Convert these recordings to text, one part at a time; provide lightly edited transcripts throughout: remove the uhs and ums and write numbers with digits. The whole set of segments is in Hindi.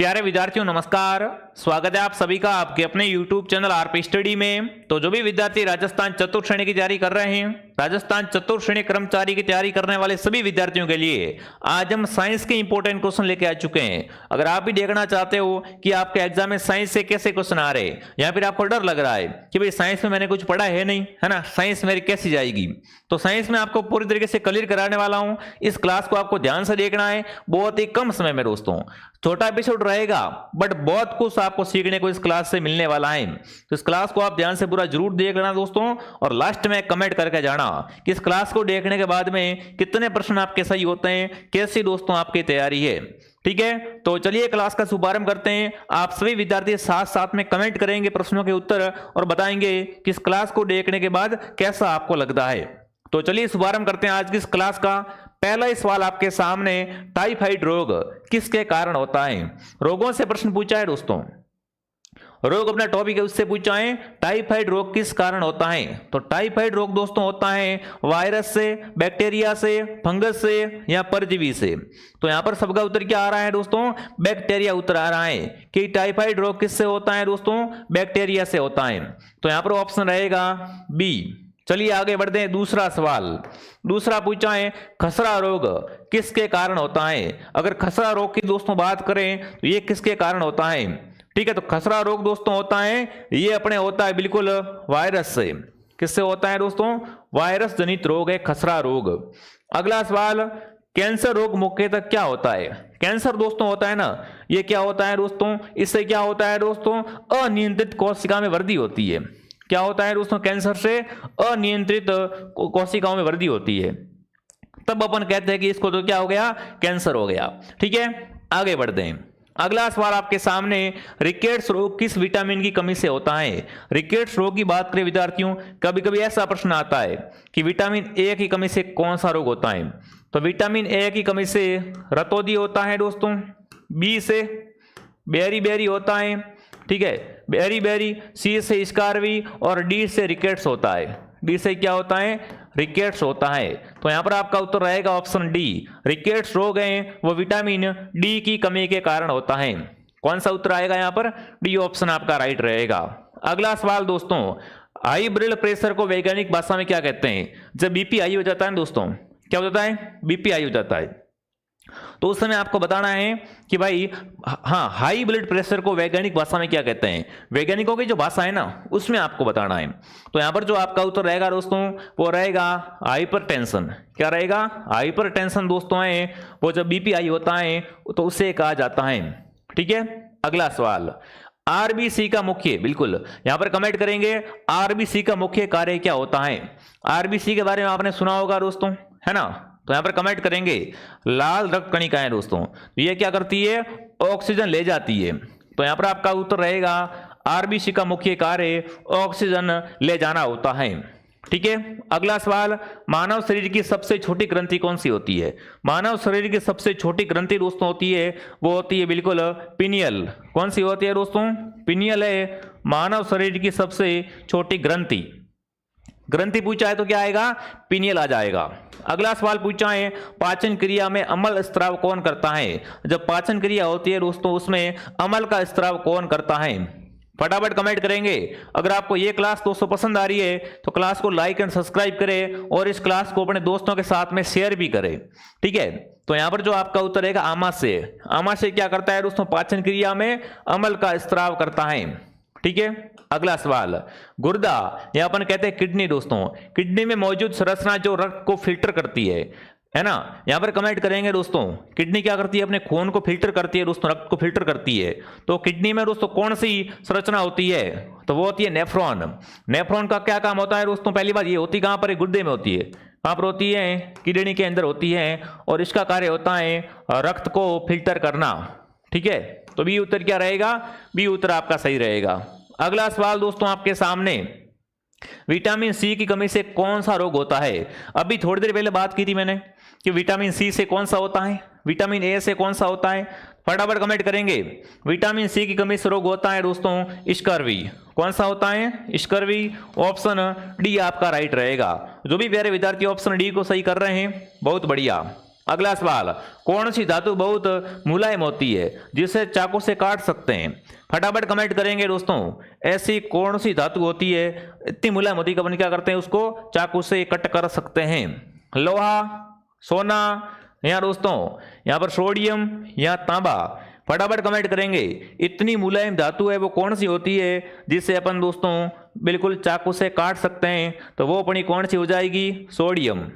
प्यारे विद्यार्थियों नमस्कार, स्वागत है आप सभी का आपके अपने YouTube चैनल आरपी स्टडी में। तो जो भी विद्यार्थी राजस्थान चतुर्थ श्रेणी की तैयारी कर रहे हैं, राजस्थान चतुर्थ श्रेणी कर्मचारी की तैयारी करने वाले सभी विद्यार्थियों के लिए आज हम साइंस के इंपॉर्टेंट क्वेश्चन लेके आ चुके हैं। अगर आप भी देखना चाहते हो कि आपके एग्जाम में साइंस से कैसे क्वेश्चन आ रहे हैं या फिर आपको डर लग रहा है कि भाई साइंस में मैंने कुछ पढ़ा है नहीं, है ना, साइंस मेरी कैसी जाएगी, तो साइंस में आपको पूरी तरीके से क्लियर कराने वाला हूं। इस क्लास को आपको ध्यान से देखना है, बहुत ही कम समय में दोस्तों, छोटा एपिसोड रहेगा बट बहुत कुछ आपको सीखने को इस क्लास से मिलने वाला है। तो इस क्लास को आप ध्यान से पूरा जरूर देख लेना दोस्तों, और लास्ट में कमेंट करके जाना कि इस क्लास को देखने के बाद में कितने प्रश्न आपके सही होते हैं, कैसी दोस्तों आपकी तैयारी है। ठीक है, तो चलिए क्लास का शुभारंभ करते हैं। आप सभी विद्यार्थी साथ साथ में कमेंट करेंगे प्रश्नों के उत्तर और बताएंगे कि इस क्लास को देखने के बाद कैसा आपको लगता है। तो चलिए शुभारंभ करते हैं आज की इस क्लास का। पहला ही सवाल आपके सामने, टाइफाइड रोग किसके कारण होता है। रोगों से प्रश्न पूछा है दोस्तों, रोग अपना टॉपिक है, उससे पूछा है टाइफाइड रोग किस कारण होता है। तो टाइफाइड रोग दोस्तों होता है वायरस से, बैक्टीरिया से, फंगस से या परजीवी से। तो यहां पर सबका उत्तर क्या आ रहा है दोस्तों, बैक्टीरिया उत्तर आ रहा है कि टाइफाइड रोग किससे होता है दोस्तों, बैक्टीरिया से होता है। तो यहां पर ऑप्शन रहेगा बी। चलिए आगे बढ़ते हैं। दूसरा सवाल, दूसरा पूछा है खसरा रोग किसके कारण होता है। अगर खसरा रोग की दोस्तों बात करें तो ये किसके कारण होता है। ठीक है, तो खसरा रोग दोस्तों होता है, ये अपने होता है बिल्कुल वायरस से। किससे होता है दोस्तों, वायरस जनित रोग है खसरा रोग। अगला सवाल, कैंसर रोग मुख्यतः क्या होता है। कैंसर दोस्तों होता है ना, ये क्या होता है दोस्तों, इससे क्या होता है दोस्तों, अनियंत्रित कोशिका में वृद्धि होती है। क्या होता है दोस्तों, कैंसर से अनियंत्रित कोशिकाओं में वृद्धि होती है, तब अपन कहते हैं कि इसको तो क्या हो गया, कैंसर हो गया। ठीक है, आगे बढ़ते हैं। अगला सवाल आपके सामने, रिकेट्स रोग किस विटामिन की कमी से होता है। रिकेट्स रोग की बात करें विद्यार्थियों, कभी कभी ऐसा प्रश्न आता है कि विटामिन ए की कमी से कौन सा रोग होता है। तो विटामिन ए की कमी से रतौंधी होता है दोस्तों, बी से बेरी बेरी होता है, ठीक है, बेरी बेरी, सी से स्कारवी और डी से रिकेट्स होता है। डी से क्या होता है, रिकेट्स होता है। तो यहां पर आपका उत्तर रहेगा ऑप्शन डी। रिकेट्स रोग है वो विटामिन डी की कमी के कारण होता है। कौन सा उत्तर आएगा यहां पर, डी ऑप्शन आपका राइट रहेगा। अगला सवाल दोस्तों, हाई ब्लड प्रेशर को वैज्ञानिक भाषा में क्या कहते हैं। जब बीपी हाई हो जाता है दोस्तों, क्या हो जाता है, बीपी हाई हो जाता है, तो उस समय आपको बताना है कि भाई हाँ, हाई ब्लड प्रेशर को वैज्ञानिक भाषा में क्या कहते हैं। वैज्ञानिकों की जो भाषा है ना, उसमें आपको बताना है। तो यहां पर जो आपका उत्तर रहेगा दोस्तों, वो रहेगा हाइपरटेंशन। क्या रहेगा, हाइपरटेंशन दोस्तों है वो जब बीपी हाई होता है तो उसे कहा जाता है। ठीक है, अगला सवाल, आरबीसी का मुख्य, बिल्कुल यहां पर कमेंट करेंगे आरबीसी का मुख्य कार्य क्या होता है। आरबीसी के बारे में आपने सुना होगा दोस्तों, है ना, तो यहां पर कमेंट करेंगे लाल रक्त कणिकाएं दोस्तों, ये क्या करती है, ऑक्सीजन ले जाती है। तो यहां पर आपका उत्तर रहेगा आरबीसी का मुख्य कार्य ऑक्सीजन ले जाना होता है। ठीक है, अगला सवाल, मानव शरीर की सबसे छोटी ग्रंथि कौन सी होती है। मानव शरीर की सबसे छोटी ग्रंथि दोस्तों होती है, वो होती है बिल्कुल पिनियल। कौन सी होती है दोस्तों, पिनियल है मानव शरीर की सबसे छोटी ग्रंथि। ग्रंथि पूछा है तो क्या आएगा, पिनियल आ जाएगा। अगला सवाल पूछा है, पाचन क्रिया में अम्ल स्त्राव कौन करता है। जब पाचन क्रिया होती है दोस्तों, उसमें अम्ल का स्त्राव कौन करता है। फटाफट कमेंट करेंगे। अगर आपको ये क्लास दोस्तों पसंद आ रही है तो क्लास को लाइक एंड सब्सक्राइब करें और इस क्लास को अपने दोस्तों के साथ में शेयर भी करें। ठीक है, तो यहां पर जो आपका उत्तर रहेगा आमाशय। आमाशय क्या करता है दोस्तों, पाचन क्रिया में अम्ल का स्त्राव करता है। ठीक है, अगला सवाल, गुर्दा या अपन कहते हैं किडनी दोस्तों, किडनी में मौजूद संरचना जो रक्त को फिल्टर करती है ना। यहां पर कमेंट करेंगे दोस्तों, किडनी क्या करती है, अपने खून को फिल्टर करती है दोस्तों, रक्त को फिल्टर करती है। तो किडनी में दोस्तों कौन सी संरचना होती है, तो वो होती है नेफ्रॉन। नेफ्रॉन का क्या काम होता है दोस्तों, पहली बात ये होती कहां पर है, गुर्दे में होती है। कहां पर होती है, किडनी के अंदर होती है, और इसका कार्य होता है रक्त को फिल्टर करना। ठीक है, तो बी उत्तर क्या रहेगा, बी उत्तर आपका सही रहेगा। अगला सवाल दोस्तों आपके सामने, विटामिन सी की कमी से कौन सा रोग होता है। अभी थोड़ी देर पहले बात की थी मैंने कि विटामिन सी से कौन सा होता है, विटामिन ए से कौन सा होता है। फटाफट कमेंट करेंगे, विटामिन सी की कमी से रोग होता है दोस्तों स्कर्वी। कौन सा होता है, स्कर्वी। ऑप्शन डी आपका राइट रहेगा। जो भी प्यारे विद्यार्थी ऑप्शन डी को सही कर रहे हैं, बहुत बढ़िया। अगला सवाल, कौन सी धातु बहुत मुलायम होती है जिसे चाकू से काट सकते हैं? फटाफट कमेंट करेंगे दोस्तों, ऐसी कौन सी धातु होती है इतनी मुलायम होती है कि अपन क्या करते हैं उसको चाकू से कट कर सकते हैं? लोहा, सोना या दोस्तों यहाँ पर सोडियम या तांबा? फटाफट कमेंट करेंगे, इतनी मुलायम धातु है वो कौन सी होती है जिसे अपन दोस्तों बिल्कुल चाकू से काट सकते हैं? तो वो अपनी कौन सी हो जाएगी? सोडियम।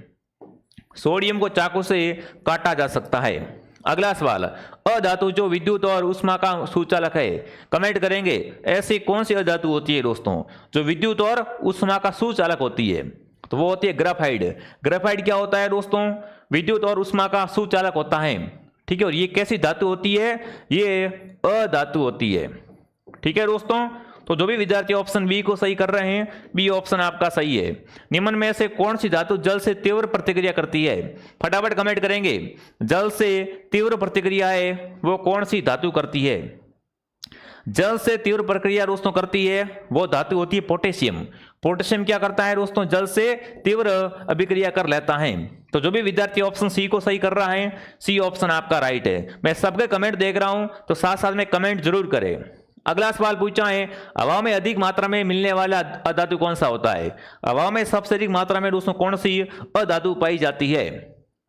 सोडियम को चाकू से काटा जा सकता है। अगला सवाल, अधातु जो विद्युत और ऊष्मा का सुचालक है? कमेंट करेंगे, ऐसी कौन सी अधातु होती है दोस्तों जो विद्युत और ऊष्मा का सुचालक होती है? तो वो होती है ग्रेफाइट। ग्रेफाइट क्या होता है दोस्तों? विद्युत और ऊष्मा का सुचालक होता है। ठीक है, और ये कैसी धातु होती है? ये अधातु होती है। ठीक है दोस्तों, तो जो भी विद्यार्थी ऑप्शन बी को सही कर रहे हैं, बी ऑप्शन आपका सही है। निम्न में से कौन सी धातु जल से तीव्र प्रतिक्रिया करती है? फटाफट कमेंट करेंगे, जल से तीव्र प्रतिक्रिया है वो कौन सी धातु करती है? जल से तीव्र प्रक्रिया दोस्तों करती है वो धातु होती है पोटेशियम। पोटेशियम क्या करता है दोस्तों? जल से तीव्र अभिक्रिया कर लेता है। तो जो भी विद्यार्थी ऑप्शन सी को सही कर रहा है, सी ऑप्शन आपका राइट है। मैं सबके कमेंट देख रहा हूं तो साथ साथ में कमेंट जरूर करें। अगला सवाल पूछा है, हवा में अधिक मात्रा में मिलने वाला अधातु कौन सा होता है? हवा में सबसे अधिक मात्रा में दोस्तों कौन सी अधातु पाई जाती है?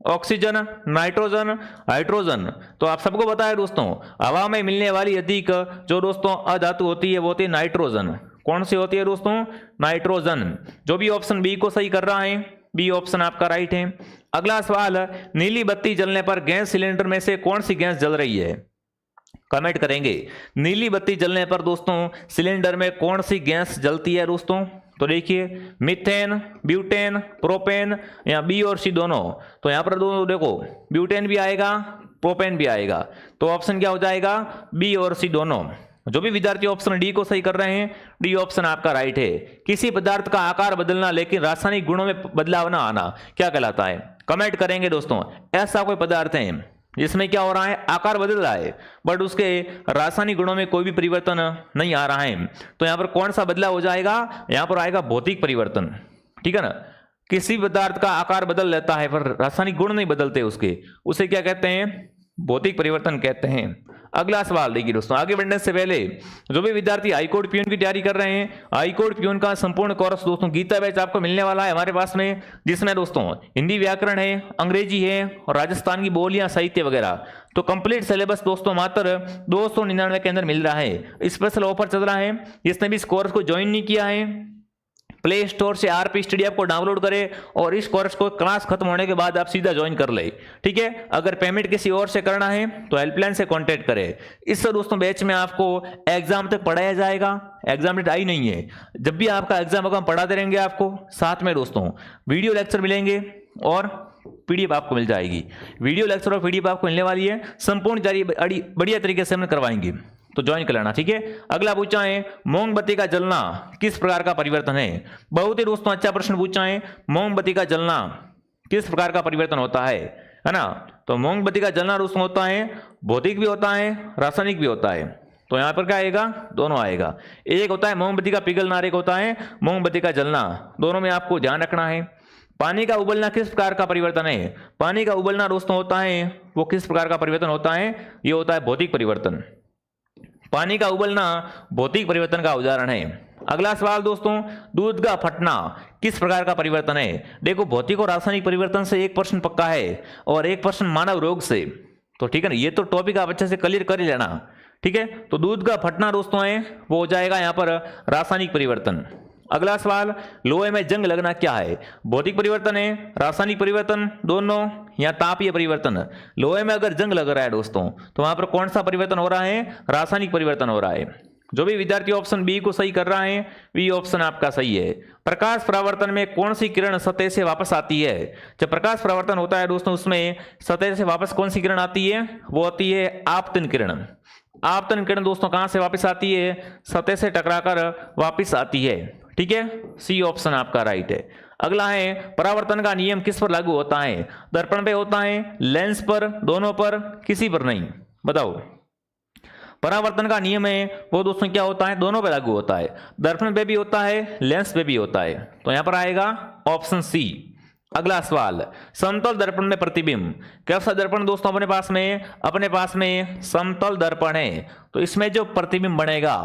Oxygen, nitrogen, hydrogen? तो आप सबको पता है दोस्तों, हवा में मिलने वाली अधिक जो दोस्तों अधातु होती है वो होती है नाइट्रोजन। कौन सी होती है दोस्तों? नाइट्रोजन। जो भी ऑप्शन बी को सही कर रहा है, बी ऑप्शन आपका राइट है। अगला सवाल, नीली बत्ती जलने पर गैस सिलेंडर में से कौन सी गैस जल रही है? कमेंट करेंगे, नीली बत्ती जलने पर दोस्तों सिलेंडर में कौन सी गैस जलती है दोस्तों? तो देखिए, मीथेन, ब्यूटेन, प्रोपेन या बी और सी दोनों? तो यहां पर दोनों देखो, ब्यूटेन भी आएगा, प्रोपेन भी आएगा। तो ऑप्शन क्या हो जाएगा? बी और सी दोनों। जो भी विद्यार्थी ऑप्शन डी को सही कर रहे हैं, डी ऑप्शन आपका राइट है। किसी पदार्थ का आकार बदलना लेकिन रासायनिक गुणों में बदलाव ना आना क्या कहलाता है? कमेंट करेंगे दोस्तों, ऐसा कोई पदार्थ है जिसमें क्या हो रहा है? आकार बदल रहा है बट उसके रासायनिक गुणों में कोई भी परिवर्तन नहीं आ रहा है। तो यहां पर कौन सा बदलाव हो जाएगा? यहां पर आएगा भौतिक परिवर्तन। ठीक है ना, किसी पदार्थ का आकार बदल लेता है पर रासायनिक गुण नहीं बदलते उसके, उसे क्या कहते हैं? भौतिक परिवर्तन कहते हैं। अगला सवाल देखिए दोस्तों, आगे बढ़ने से पहले जो भी विद्यार्थी हाईकोर्ट प्यून की तैयारी कर रहे हैं, हाईकोर्ट प्यून का संपूर्ण कोर्स दोस्तों गीता बैच आपको मिलने वाला है हमारे पास में, जिसमें दोस्तों हिंदी व्याकरण है, अंग्रेजी है और राजस्थान की बोलियां, साहित्य वगैरह। तो कंप्लीट सिलेबस दोस्तों मात्र 299 के अंदर मिल रहा है। स्पेशल ऑफर चल रहा है। जिसने भी इस कोर्स को ज्वाइन नहीं किया है, प्ले स्टोर से आरपी स्टडी ऐप को डाउनलोड करें और इस कोर्स को क्लास खत्म होने के बाद आप सीधा ज्वाइन कर ले। ठीक है, अगर पेमेंट किसी और से करना है तो हेल्पलाइन से कांटेक्ट करें। इस दोस्तों बैच में आपको एग्जाम तक पढ़ाया जाएगा। एग्जाम डेट आई नहीं है, जब भी आपका एग्जाम होगा हम पढ़ाते रहेंगे आपको। साथ में दोस्तों वीडियो लेक्चर मिलेंगे और पीडीएफ आपको मिल जाएगी। वीडियो लेक्चर और पीडीएफ आपको मिलने वाली है, संपूर्ण जारी बढ़िया तरीके से हम करवाएंगे, तो ज्वाइन कर लेना। ठीक है, अगला पूछा है, मोमबत्ती का जलना किस प्रकार का परिवर्तन है? बहुत ही दोस्तों अच्छा प्रश्न पूछा है, मोमबत्ती का जलना किस प्रकार का परिवर्तन होता है ना? तो मोमबत्ती का जलना दोस्तों होता है भौतिक भी होता है, रासायनिक भी होता है। तो यहां पर क्या आएगा? दोनों आएगा। एक होता है मोमबत्ती का पिघलना, एक होता है मोमबत्ती का जलना। दोनों में आपको ध्यान रखना है। पानी का उबलना किस प्रकार का परिवर्तन है? पानी का उबलना दोस्तों होता है वो किस प्रकार का परिवर्तन होता है? ये होता है भौतिक परिवर्तन। पानी का उबलना भौतिक परिवर्तन का उदाहरण है। अगला सवाल दोस्तों, दूध का फटना किस प्रकार का परिवर्तन है? देखो, भौतिक और रासायनिक परिवर्तन से 1% पक्का है और 1% मानव रोग से। तो ठीक है ना, ये तो टॉपिक आप अच्छे से क्लियर कर ही लेना। ठीक है, तो दूध का फटना दोस्तों है वो हो जाएगा यहाँ पर रासायनिक परिवर्तन। अगला सवाल, लोहे में जंग लगना क्या है? भौतिक परिवर्तन है, रासायनिक परिवर्तन, दोनों या तापीय परिवर्तन? लोहे में अगर जंग लग रहा है दोस्तों तो वहां पर कौन सा परिवर्तन हो रहा है? रासायनिक परिवर्तन हो रहा है। जो भी विद्यार्थी ऑप्शन बी को सही कर रहा है, बी ऑप्शन आपका सही है। प्रकाश परावर्तन में कौन सी किरण सतह से वापस आती है? जब प्रकाश परावर्तन होता है दोस्तों उसमें सतह से वापस कौन सी किरण आती है? वो आती है आपतन किरण। आपतन किरण दोस्तों कहां से वापस आती है? सतह से टकराकर वापस आती है। ठीक है, सी ऑप्शन आपका राइट है। अगला है, परावर्तन का नियम किस पर लागू होता है? दर्पण पे होता है, लेंस पर, दोनों पर, किसी पर नहीं? बताओ। परावर्तन का नियम है वो दोस्तों क्या होता है? दोनों पे लागू होता है। दर्पण पे भी होता है, लेंस पे भी होता है। तो यहां पर आएगा ऑप्शन सी। अगला सवाल, समतल दर्पण में प्रतिबिंब। कैसा दर्पण दोस्तों अपने पास में समतल दर्पण है, तो इसमें जो प्रतिबिंब बनेगा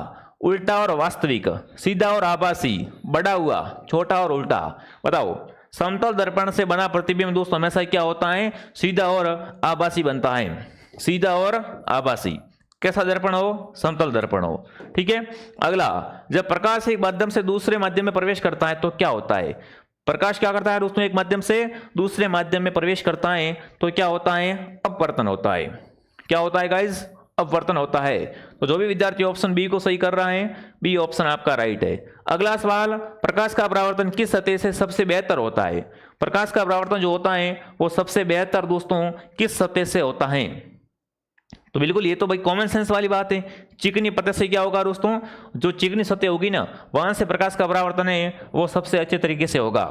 उल्टा और वास्तविक, सीधा और आभासी, बड़ा हुआ, छोटा और उल्टा। बताओ, समतल दर्पण से बना प्रतिबिंब दोस्तों हमेशा क्या होता है, सीधा और आभासी बनता है, सीधा और आभासी। कैसा दर्पण हो, समतल दर्पण हो। ठीक है। अगला, जब प्रकाश एक माध्यम से दूसरे माध्यम में प्रवेश करता है तो क्या होता है। प्रकाश क्या करता है दोस्तों, एक माध्यम से दूसरे माध्यम में प्रवेश करता है तो क्या होता है, अपवर्तन होता है। क्या होता है गाइज, अपवर्तन होता है। तो जो भी विद्यार्थी ऑप्शन बी को सही कर रहा है, बी ऑप्शन आपका राइट है। अगला सवाल, प्रकाश का परावर्तन किस सतह से सबसे बेहतर होता है। प्रकाश का परावर्तन जो होता है वो सबसे बेहतर दोस्तों किस सतह से होता है। तो बिल्कुल ये तो भाई कॉमन सेंस वाली बात है। चिकनी सतह से क्या होगा दोस्तों, जो चिकनी सतह होगी ना वहां से प्रकाश का परावर्तन है वो सबसे अच्छे तरीके से होगा।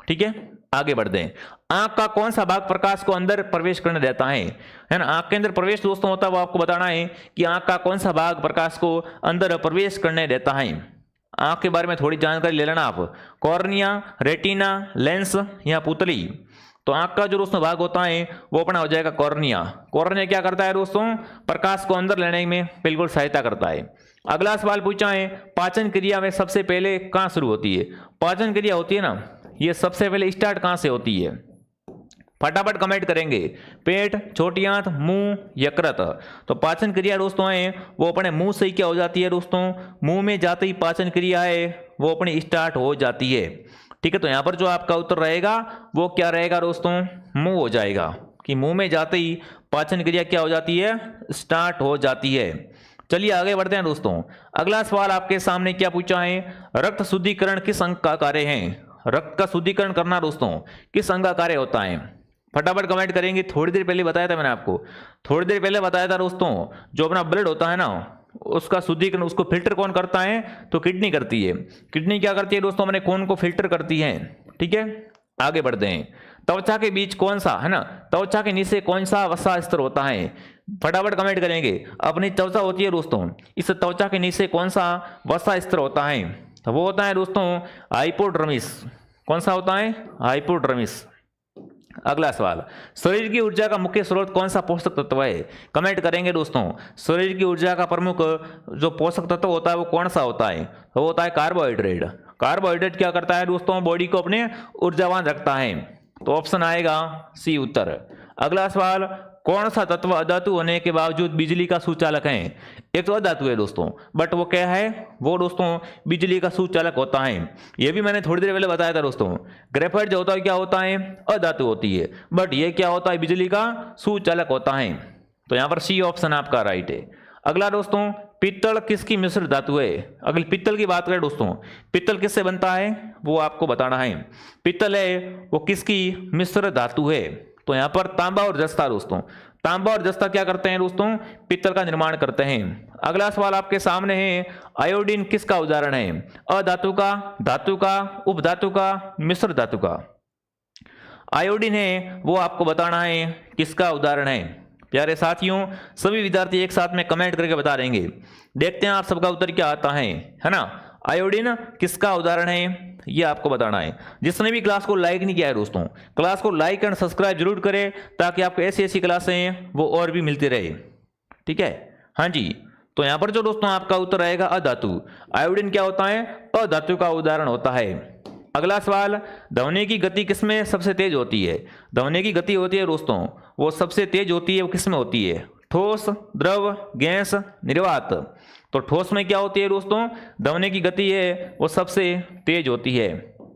ठीक है, आगे बढ़ते हैं। आंख का कौन सा भाग प्रकाश को अंदर प्रवेश करने देता है ना। आंख के अंदर प्रवेश दोस्तों होता है, वो आपको बताना है कि आंख का कौन सा भाग प्रकाश को अंदर प्रवेश करने देता है। आंख के बारे में थोड़ी जानकारी ले लेना आप। कॉर्निया, रेटिना, लेंस या पुतली। तो आंख का जो दोस्तों भाग होता है वो अपना हो जाएगा कॉर्निया। कॉर्निया क्या करता है दोस्तों, प्रकाश को अंदर लेने में बिल्कुल सहायता करता है। अगला सवाल पूछा है, पाचन क्रिया में सबसे पहले कहां शुरू होती है। पाचन क्रिया होती है ना, ये सबसे पहले स्टार्ट कहां से होती है, फटाफट कमेंट करेंगे। पेट, छोटी आंत, मुंह, यकृत। तो पाचन क्रिया दोस्तों है वो अपने मुंह से ही क्या हो जाती है दोस्तों, मुंह में जाते ही पाचन क्रिया है वो अपनी स्टार्ट हो जाती है। ठीक है, तो यहां पर जो आपका उत्तर रहेगा वो क्या रहेगा दोस्तों, मुंह हो जाएगा, कि मुंह में जाते ही पाचन क्रिया क्या हो जाती है, स्टार्ट हो जाती है। चलिए आगे बढ़ते हैं दोस्तों। अगला सवाल आपके सामने क्या पूछा है, रक्त शुद्धिकरण किस अंग का कार्य है। रक्त का शुद्धिकरण करना दोस्तों किस अंग का कार्य होता है, फटाफट कमेंट करेंगे। थोड़ी देर पहले बताया था मैंने आपको, थोड़ी देर पहले बताया था दोस्तों, जो अपना ब्लड होता है ना उसका शुद्धिकरण, उसको फिल्टर कौन करता है, तो किडनी करती है। किडनी क्या करती है दोस्तों, अपने खून को फिल्टर करती है। ठीक है, आगे बढ़ते हैं। त्वचा के बीच कौन सा है ना, त्वचा के नीचे कौन सा वसा स्तर होता है, फटाफट कमेंट करेंगे। अपनी त्वचा होती है दोस्तों, इस त्वचा के नीचे कौन सा वसा स्तर होता है, तो वो होता है दोस्तों हाइपोडर्मिस। कौन सा होता है, हाइपोडर्मिस। अगला सवाल, शरीर की ऊर्जा का मुख्य स्रोत कौन सा पोषक तत्व है, कमेंट करेंगे दोस्तों। शरीर की ऊर्जा का प्रमुख जो पोषक तत्व होता है वो कौन सा होता है, वो होता है कार्बोहाइड्रेट। कार्बोहाइड्रेट क्या करता है दोस्तों, बॉडी को अपने ऊर्जावान रखता है। तो ऑप्शन आएगा सी उत्तर। अगला सवाल, कौन सा तत्व अधातु होने के बावजूद बिजली का सुचालक है। एक तो अधातु है दोस्तों, बट वो क्या है, वो दोस्तों बिजली का सुचालक होता है। ये भी मैंने थोड़ी देर पहले बताया था दोस्तों। ग्रेफाइट जो होता है क्या होता है, अधातु होती है, बट ये क्या होता है, बिजली का सुचालक होता है। तो यहां पर सी ऑप्शन आपका राइट है। अगला दोस्तों, पित्तल किसकी मिश्र धातु है। अगर पित्तल की बात करें दोस्तों, पित्तल किससे बनता है वो आपको बताना है। पित्तल है वो किसकी मिश्र धातु है, तो यहां पर तांबा और जस्ता दोस्तों, तांबा और जस्ता क्या करते हैं दोस्तों, पित्तल का निर्माण करते हैं। अगला सवाल आपके सामने है, आयोडीन किसका उदाहरण है, अधातु का, धातु का, उपधातु का, मिश्र धातु का। आयोडीन है वो आपको बताना है किसका उदाहरण है। प्यारे साथियों, सभी विद्यार्थी एक साथ में कमेंट करके बता देंगे, देखते हैं आप सबका उत्तर क्या आता है ना। आयोडीन किसका उदाहरण है ये आपको बताना है। जिसने भी क्लास को लाइक नहीं किया है दोस्तों, क्लास को लाइक एंड सब्सक्राइब जरूर करें, ताकि आपको ऐसी ऐसी क्लासें वो और भी मिलती रहे। ठीक है, हाँ जी। तो यहां पर जो दोस्तों आपका उत्तर आएगा अधातु। आयोडीन क्या होता है, अधातु का उदाहरण होता है। अगला सवाल, ध्वनि की गति किसमें सबसे तेज होती है। ध्वनि की गति होती है दोस्तों वो सबसे तेज होती है, वो किसमें होती है, ठोस, द्रव, गैस, निर्वात। तो ठोस में क्या होती है दोस्तों, ध्वनि की गति है वो सबसे तेज होती है।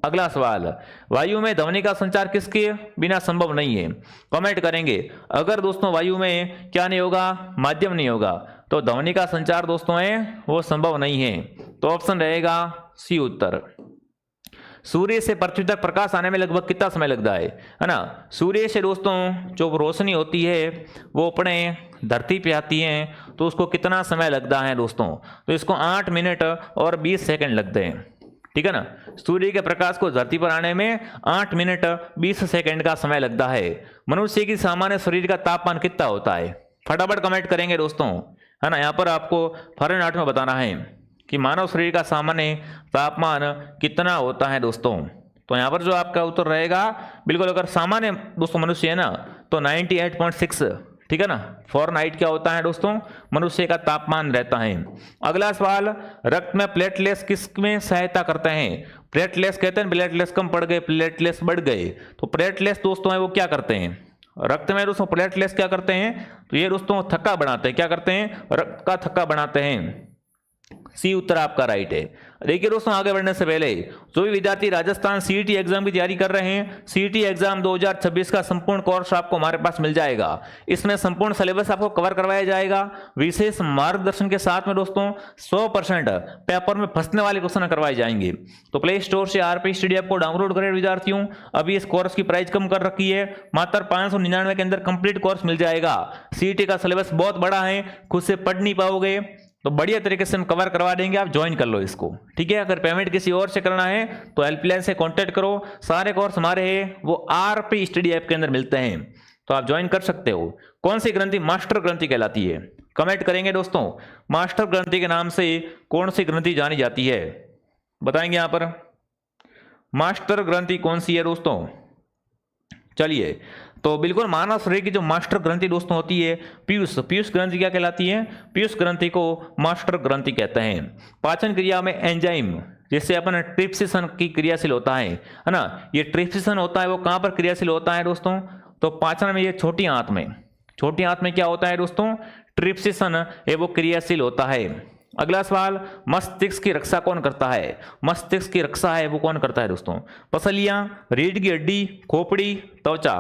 अगला सवाल, वायु में ध्वनि का संचार किसके बिना संभव नहीं है, कमेंट करेंगे। अगर दोस्तों वायु में क्या नहीं होगा, माध्यम नहीं होगा, तो ध्वनि का संचार दोस्तों है वो संभव नहीं है। तो ऑप्शन रहेगा सी उत्तर। सूर्य से पृथ्वी तक प्रकाश आने में लगभग कितना समय लगता है ना। सूर्य से दोस्तों जो रोशनी होती है वो अपने धरती पे आती है, तो उसको कितना समय लगता है दोस्तों, तो इसको 8 मिनट और 20 सेकंड लगते हैं। ठीक है ना, सूर्य के प्रकाश को धरती पर आने में 8 मिनट 20 सेकंड का समय लगता है। मनुष्य की सामान्य शरीर का तापमान कितना होता है, फटाफट कमेंट करेंगे दोस्तों, है ना। यहाँ पर आपको फ़ारेनहाइट में बताना है कि मानव शरीर का सामान्य तापमान कितना होता है दोस्तों। तो यहाँ पर जो आपका उत्तर रहेगा बिल्कुल, अगर सामान्य दोस्तों मनुष्य है ना तो 98.6, ठीक है ना, फ़ारेनहाइट क्या होता है दोस्तों, मनुष्य का तापमान रहता है। अगला सवाल, रक्त में प्लेटलेट्स किस में सहायता करते हैं? प्लेटलेट्स कहते हैं प्लेटलेट्स कम पड़ गए, प्लेटलेट्स बढ़ गए, तो प्लेटलेट्स दोस्तों है वो क्या करते हैं? रक्त में दोस्तों प्लेटलेट्स क्या करते हैं? तो ये दोस्तों थक्का बनाते हैं। क्या करते हैं? रक्त का थक्का बनाते हैं। सी उत्तर आपका राइट है। देखिए दोस्तों, आगे बढ़ने से पहले जो भी विद्यार्थी राजस्थान सीईटी एग्जाम की तैयारी कर रहे हैं, सीईटी एग्जाम 2026 का संपूर्ण कोर्स आपको हमारे पास मिल जाएगा। इसमें संपूर्ण सिलेबस आपको कवर करवाया जाएगा, विशेष मार्गदर्शन के साथ में दोस्तों 100% पेपर में फंसने वाले क्वेश्चन करवाए जाएंगे। तो प्ले स्टोर से आरपी स्टडी ऐप को डाउनलोड करें विद्यार्थियों। अभी इस कोर्स की प्राइस कम कर रखी है, मात्र 599 के अंदर कंप्लीट कोर्स मिल जाएगा। सीईटी का सिलेबस बहुत बड़ा है, खुद से पढ़ नहीं पाओगे तो बढ़िया तरीके से हम कवर करवा देंगे, आप ज्वाइन कर लो इसको, ठीक है। अगर पेमेंट किसी और से करना है तो हेल्पलाइन से कांटेक्ट करो। सारे कोर्स हमारे हैं वो आरपी स्टडी ऐप के अंदर मिलते हैं, तो आप ज्वाइन कर सकते हो। कौन सी ग्रंथि मास्टर ग्रंथि कहलाती है? कमेंट करेंगे दोस्तों, मास्टर ग्रंथि के नाम से कौन सी ग्रंथि जानी जाती है? बताएंगे यहां पर मास्टर ग्रंथि कौन सी है दोस्तों। चलिए, तो बिल्कुल मानव शरीर की जो मास्टर ग्रंथि दोस्तों होती है पीयूष ग्रंथि क्या कहलाती है? पीयूष ग्रंथि को मास्टर ग्रंथि कहते हैं। पाचन क्रिया में एंजाइम जैसे अपन ट्रिप्सिसन की क्रियाशील होता है ना, ये ट्रिप्सिसन होता है वो कहां पर क्रियाशील होता है दोस्तों? तो पाचन में, ये छोटी आंत में क्या होता है दोस्तों? ट्रिप्सिसन ये वो क्रियाशील होता है। अगला सवाल, मस्तिष्क की रक्षा कौन करता है? मस्तिष्क की रक्षा है वो कौन करता है दोस्तों? पसलियां, रीढ़ की हड्डी, खोपड़ी, त्वचा।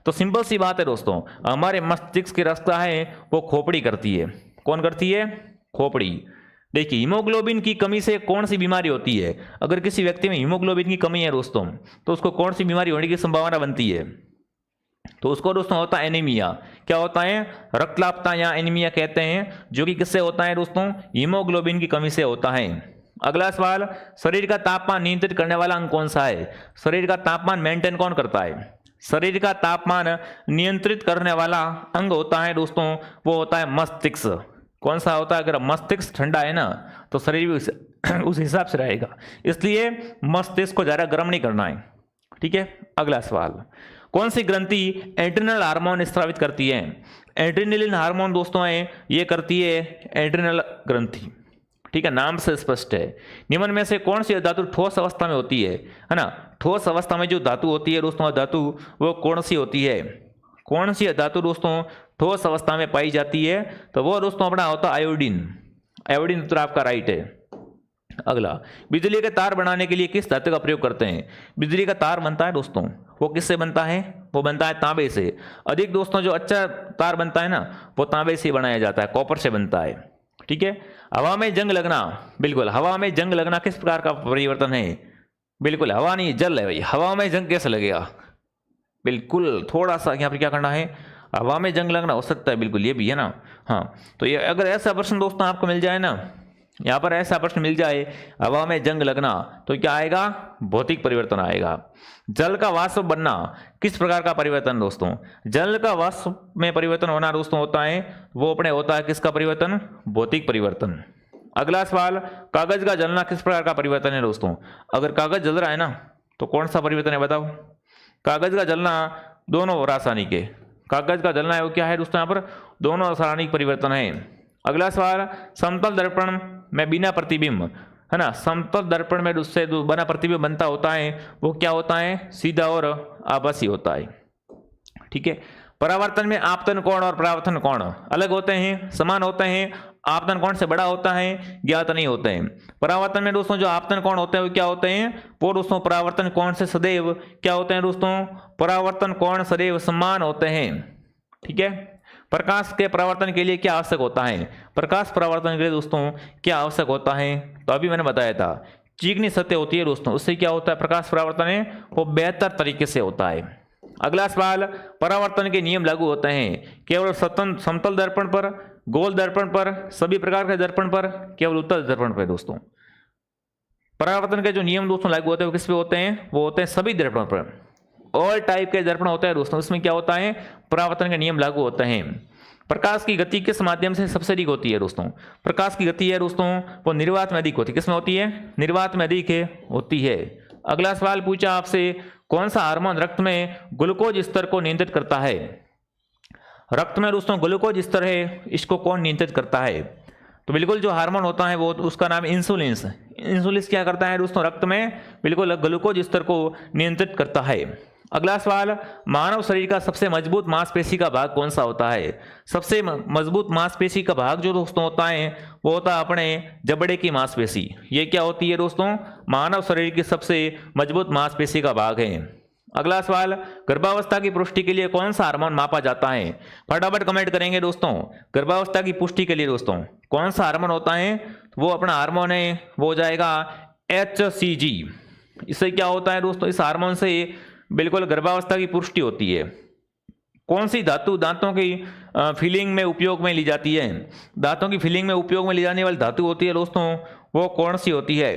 तो सिंपल सी बात है दोस्तों, हमारे मस्तिष्क की रक्षा है वो खोपड़ी करती है। कौन करती है? खोपड़ी। देखिए, हीमोग्लोबिन की कमी से कौन सी बीमारी होती है? अगर किसी व्यक्ति में हीमोग्लोबिन की कमी है दोस्तों तो उसको कौन सी बीमारी होने की संभावना बनती है? तो उसको दोस्तों होता है एनीमिया। क्या होता है? रक्तलापता या एनीमिया कहते हैं, जो कि किससे होता है दोस्तों? हीमोग्लोबिन की कमी से होता है। अगला सवाल, शरीर का तापमान नियंत्रित करने वाला अंग कौन सा है? शरीर का तापमान मेंटेन कौन करता है? शरीर का तापमान नियंत्रित करने वाला अंग होता है दोस्तों, वो होता है मस्तिष्क। कौन सा होता है? अगर मस्तिष्क ठंडा है ना तो शरीर भी उस हिसाब से रहेगा, इसलिए मस्तिष्क को ज्यादा गर्म नहीं करना है, ठीक है। अगला सवाल, कौन सी ग्रंथि एड्रिनल हार्मोन स्रावित करती है? एड्रिनलिन हार्मोन दोस्तों है ये करती है एड्रिनल ग्रंथि, ठीक है, नाम से स्पष्ट है। निम्न में से कौन सी धातु ठोस अवस्था में होती है ना? ठोस अवस्था में जो धातु होती है दोस्तों, धातु वो कौन सी होती है? कौन सी धातु दोस्तों ठोस अवस्था में पाई जाती है? तो वो दोस्तों अपना होता है आयोडीन। आयोडीन उत्तर आपका राइट है। अगला, बिजली के तार बनाने के लिए किस धातु का प्रयोग करते हैं? बिजली का तार बनता है दोस्तों वो किससे बनता है? वो बनता है तांबे से। अधिक दोस्तों जो अच्छा तार बनता है ना वो तांबे से बनाया जाता है, कॉपर से बनता है, ठीक है। हवा में जंग लगना, बिल्कुल हवा में जंग लगना किस प्रकार का परिवर्तन है? बिल्कुल हवा नहीं, जल है भाई। हवा में जंग कैसे लगेगा? बिल्कुल थोड़ा सा यहाँ पर क्या करना है, हवा में जंग लगना हो सकता है, बिल्कुल ये भी है ना। हाँ, तो ये अगर ऐसा प्रश्न दोस्तों आपको मिल जाए ना, यहाँ पर ऐसा प्रश्न मिल जाए हवा में जंग लगना, तो क्या आएगा? भौतिक परिवर्तन आएगा। जल का वाष्प बनना किस प्रकार का परिवर्तन दोस्तों? जल का वाष्प में परिवर्तन होना दोस्तों होता है वो अपने होता है किसका परिवर्तन? भौतिक परिवर्तन। अगला सवाल, कागज का जलना किस प्रकार का परिवर्तन है दोस्तों? अगर कागज जल रहा है ना तो कौन सा परिवर्तन है बताओ? कागज का जलना दोनों रासायनिक है। कागज का जलना है वो क्या है दोस्तों? यहाँ पर दोनों रासायनिक परिवर्तन है। अगला सवाल, समतल दर्पण में बिना प्रतिबिंब, है ना, समतल दर्पण में उससे जो बना प्रतिबिंब बनता होता है वो क्या होता है? सीधा और आभासी होता है, ठीक है। परावर्तन में आपतन कोण और परावर्तन कोण अलग होते हैं, समान होते हैं? आपतन कोण से बड़ा होता है, ज्ञात नहीं होते हैं। परावर्तन में दोस्तों जो आपतन कोण होते हैं वो क्या होते हैं? वो दोस्तों परावर्तन कोण से सदैव क्या होते हैं दोस्तों? परावर्तन कोण सदैव समान होते हैं, ठीक है। प्रकाश के परावर्तन के लिए क्या आवश्यक होता है? प्रकाश परावर्तन के लिए दोस्तों क्या आवश्यक होता है? तो अभी मैंने बताया था, चिकनी सतह होती है दोस्तों, उससे क्या होता है? प्रकाश परावर्तन है वो बेहतर तरीके से होता है। अगला सवाल, परावर्तन के नियम लागू होते हैं केवल समतल दर्पण पर, गोल दर्पण पर, सभी प्रकार के दर्पण पर, केवल उत्तल दर्पण पर दोस्तों? परावर्तन के जो नियम दोस्तों लागू होते हैं वो किस पे होते हैं? वो होते हैं सभी दर्पण पर। ऑल टाइप के दर्पण होता है दोस्तों, इसमें क्या होता है? परावर्तन के नियम लागू होते हैं। प्रकाश की गति किस माध्यम से सबसे अधिक होती है दोस्तों? प्रकाश की गति है दोस्तों वो निर्वात में अधिक होती है। किसमें होती है? निर्वात में अधिक होती है। अगला सवाल पूछा आपसे, कौन सा हार्मोन रक्त में ग्लूकोज स्तर को नियंत्रित करता है? रक्त में दोस्तों ग्लूकोज स्तर है, इसको कौन नियंत्रित करता है? तो बिल्कुल जो हार्मोन होता है वो उसका नाम इंसुलिन। इंसुलिन क्या करता है दोस्तों? रक्त में बिल्कुल ग्लूकोज स्तर को नियंत्रित करता है। अगला सवाल, मानव शरीर का सबसे मजबूत मांसपेशी का भाग कौन सा होता है? सबसे मजबूत मांसपेशी का भाग जो दोस्तों होता है वो होता है अपने जबड़े की मांसपेशी। ये क्या होती है दोस्तों? मानव शरीर की सबसे मजबूत मांसपेशी का भाग है। अगला सवाल, गर्भावस्था की पुष्टि के लिए कौन सा हार्मोन मापा जाता है? फटाफट कमेंट करेंगे दोस्तों। गर्भावस्था की पुष्टि के लिए दोस्तों कौन सा हार्मोन होता है? वो अपना हार्मोन है, वो हो जाएगा HCG। इससे क्या होता है दोस्तों? इस हार्मोन से बिल्कुल गर्भावस्था की पुष्टि होती है। कौन सी धातु दांतों की फिलिंग में उपयोग में ली जाती है? दांतों की फिलिंग में उपयोग में ली जाने वाली धातु होती है दोस्तों, वो कौन सी होती है?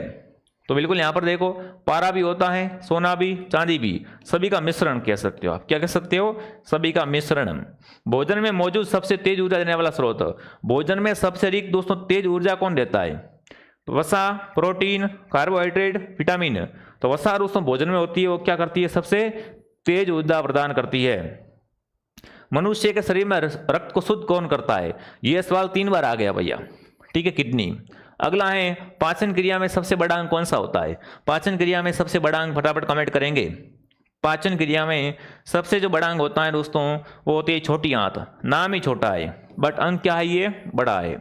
तो बिल्कुल यहाँ पर देखो, पारा भी होता है, सोना भी, चांदी भी, सभी का मिश्रण कह सकते हो आप। क्या कह सकते हो? सभी का मिश्रण। भोजन में मौजूद सबसे तेज ऊर्जा देने वाला स्रोत, भोजन में सबसे अधिक दोस्तों तेज ऊर्जा कौन देता है? तो वसा, प्रोटीन, कार्बोहाइड्रेट, विटामिन। तो वसा दोस्तों भोजन में होती है, वो क्या करती है? सबसे तेज ऊर्जा प्रदान करती है। मनुष्य के शरीर में रक्त को शुद्ध कौन करता है? यह सवाल 3 बार आ गया भैया, ठीक है, किडनी। अगला है, पाचन क्रिया में सबसे बड़ा अंग कौन सा होता है? पाचन क्रिया में सबसे बड़ा अंग, फटाफट कमेंट करेंगे। पाचन क्रिया में सबसे जो बड़ा अंग होता है दोस्तों वो होती है छोटी आंत। नाम ही छोटा है बट अंग क्या है? ये बड़ा है,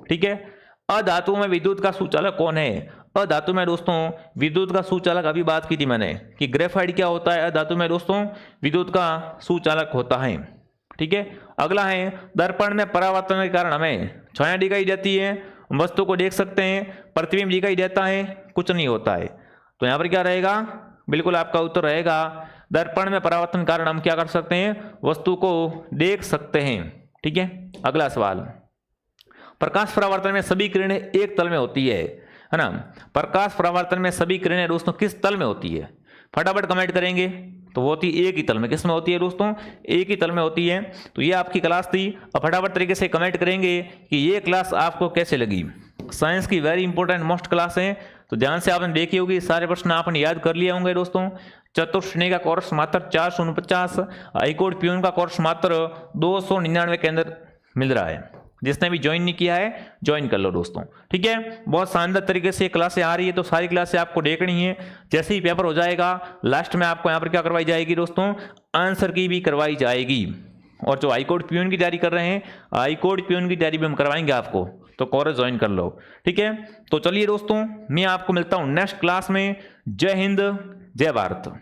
ठीक है। अधातु में विद्युत का सुचालक कौन है? अधातु में दोस्तों विद्युत का सुचालक, अभी बात की थी मैंने कि ग्रेफाइट क्या होता है? अधातु में दोस्तों विद्युत का सुचालक होता है, ठीक है। अगला है, दर्पण में परावर्तन के कारण हमें छाया दिखाई देती है, वस्तु को देख सकते हैं, प्रतिबिंब दिखाई देता है, कुछ नहीं होता है। तो यहां पर क्या रहेगा? बिल्कुल आपका उत्तर रहेगा दर्पण में परावर्तन के कारण हम क्या कर सकते हैं? वस्तु को देख सकते हैं, ठीक है। अगला सवाल, प्रकाश परावर्तन में सभी किरणें एक तल में होती है ना? प्रकाश परावर्तन में सभी किरणें दोस्तों किस तल में होती है? फटाफट कमेंट करेंगे। तो वो होती है एक ही तल में। किस में होती है दोस्तों? एक ही तल में होती है। तो ये आपकी क्लास थी। अब फटाफट तरीके से कमेंट करेंगे कि ये क्लास आपको कैसे लगी। साइंस की वेरी इंपॉर्टेंट मोस्ट क्लास है, तो ध्यान से आपने देखी होगी, सारे प्रश्न आपने याद कर लिए होंगे दोस्तों। चतुर्थ श्रेणी का कोर्स मात्र 449, हाईकोर्ट प्यून का कोर्स मात्र 299 के अंदर मिल रहा है। जिसने भी ज्वाइन नहीं किया है ज्वाइन कर लो दोस्तों, ठीक है। बहुत शानदार तरीके से क्लासें आ रही है, तो सारी क्लासें आपको देखनी है। जैसे ही पेपर हो जाएगा लास्ट में आपको यहाँ पर क्या करवाई जाएगी दोस्तों? आंसर की भी करवाई जाएगी। और जो हाईकोर्ट प्यून की तैयारी कर रहे हैं, हाईकोर्ट प्यून की तैयारी भी हम करवाएंगे आपको, तो कोर्स ज्वाइन कर लो, ठीक है। तो चलिए दोस्तों, मैं आपको मिलता हूँ नेक्स्ट क्लास में। जय हिंद, जय भारत।